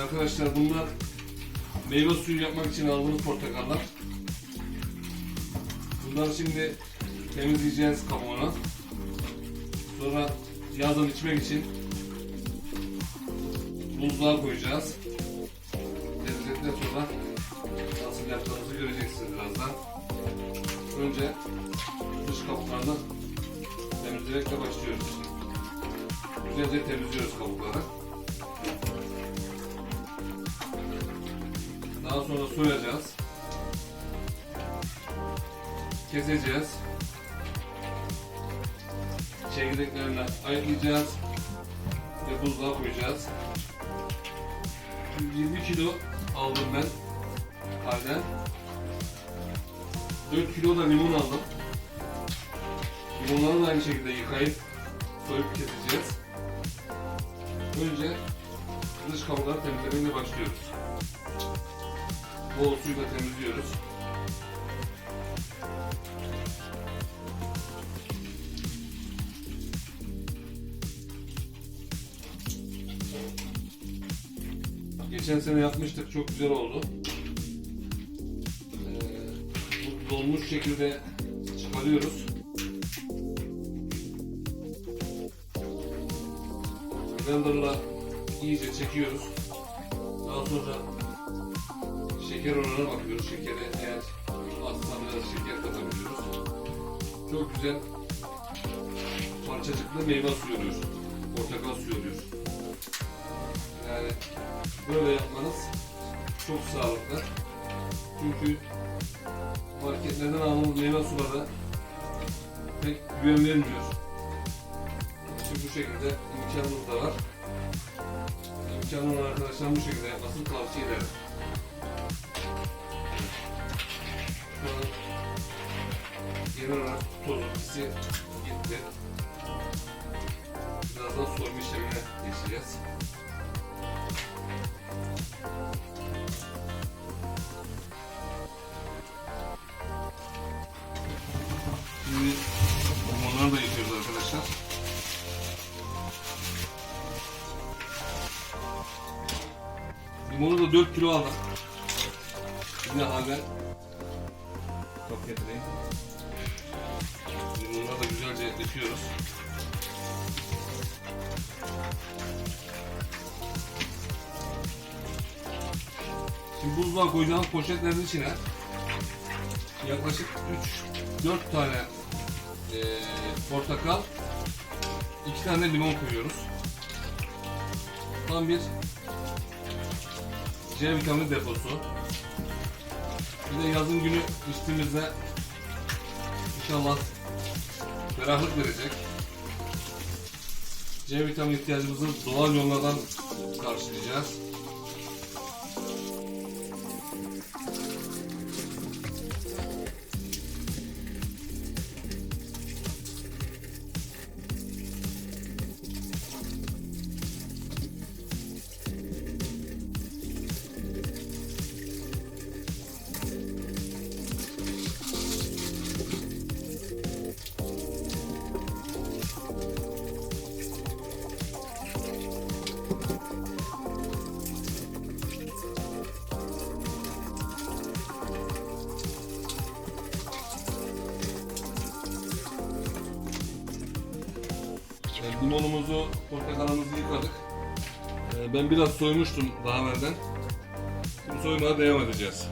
Arkadaşlar bunlar meyve suyu yapmak için aldığımız portakallar. Bunları şimdi temizleyeceğiz kabuğunu. Sonra yazın içmek için buzluğa koyacağız. Temizledikten sonra nasıl yaptığımızı göreceksiniz birazdan. Önce dış kabuklarını temizlemekle başlıyoruz. Güzelce temizliyoruz kabukları. Daha sonra soyacağız. Keseceğiz. Çekirdeklerini ayıklayacağız ve buzluğa koyacağız. 20 kilo aldım ben halden. 4 kilo da limon aldım. Limonları da aynı şekilde yıkayıp soyup keseceğiz. Önce dış kabukları temizlemeye başlıyoruz. Bol suyla temizliyoruz. Geçen sene yapmıştık, çok güzel oldu. Bu dolmuş şekilde çıkarıyoruz. Blender'la iyice çekiyoruz. Daha sonra şeker oranına bakıyoruz. Şekeri eğer azsa biraz şeker katabiliyoruz. Çok güzel parçacıklı meyve suyu oluyor. Portakal suyu oluyor. Yani böyle yapmanız çok sağlıklı. Çünkü marketlerden aldığımız meyve suları pek güven vermiyor. Şimdi bu şekilde imkanımız da var. İmkanı olan arkadaşlar bu şekilde yapmasını tavsiye ederim. Genel olarak toz etkisi gitti. Birazdan soyma işlemine geçeceğiz. Şimdi limonları da yıkıyoruz arkadaşlar. Limonu da 4 kilo aldım. Yine halde top getireyim. Limonları da güzelce yıkıyoruz. Şimdi buzluğa koyacağımız poşetlerin içine yaklaşık 3-4 tane portakal, 2 tane limon koyuyoruz. Tam bir C vitamini deposu. Bir de yazın günü içtiğimizde inşallah ferahlık verecek. C vitamini ihtiyacımızı doğal yollardan karşılayacağız. Limonumuzu, portakalımızı yıkadık. Ben biraz soymuştum daha evvelden. Şimdi soymaya devam edeceğiz.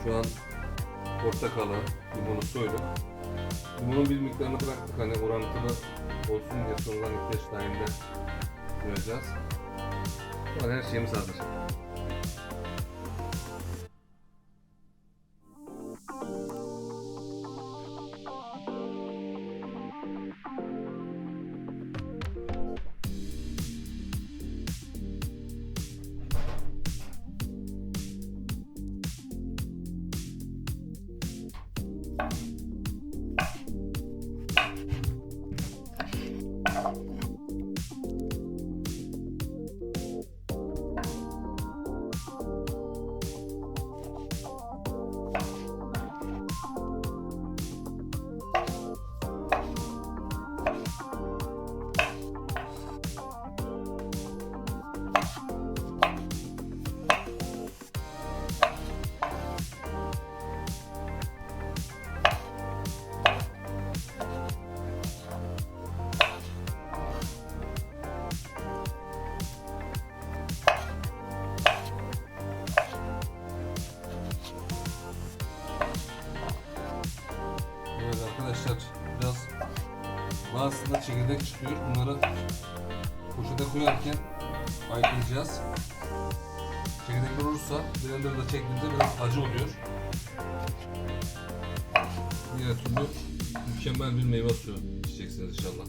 Şu an portakalı, limonu soyduk. Limonun bir miktarını bıraktık, hani orantılı olsun diye sonradan ihtiyaç dahilinde koyacağız. Şu an her şeyimiz hazır. Evet arkadaşlar, biraz bazısında çekirdek çıkıyor. Bunları poşete koyarken ayıklayacağız. Çekirdekler olursa blenderda çektiğinde biraz acı oluyor. Diğer türlü mükemmel bir meyve suyu içeceksiniz inşallah.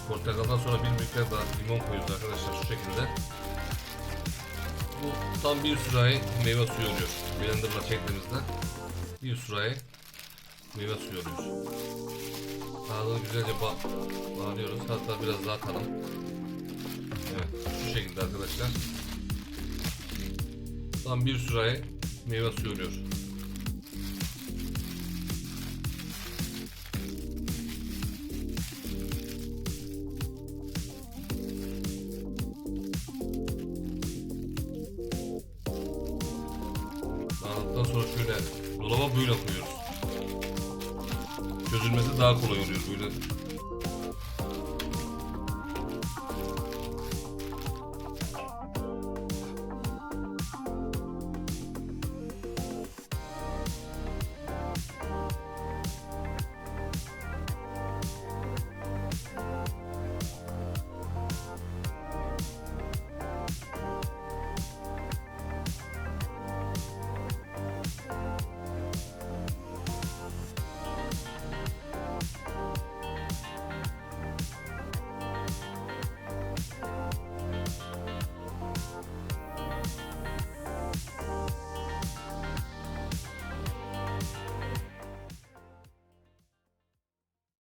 Portakaldan sonra bir miktar daha limon koyuyoruz arkadaşlar, şu şekilde. Bu tam bir sürahi meyve suyu oluyor. Blender'la çektiğimizde bir sürahi meyve suyu oluyor. Ağzını güzelce bağlıyoruz. Hatta biraz daha atalım. Evet, şu şekilde arkadaşlar. Tam bir sürahi meyve suyu oluyor. Ondan sonra şöyle dolaba böyle koyuyoruz. Çözülmesi daha kolay oluyor böyle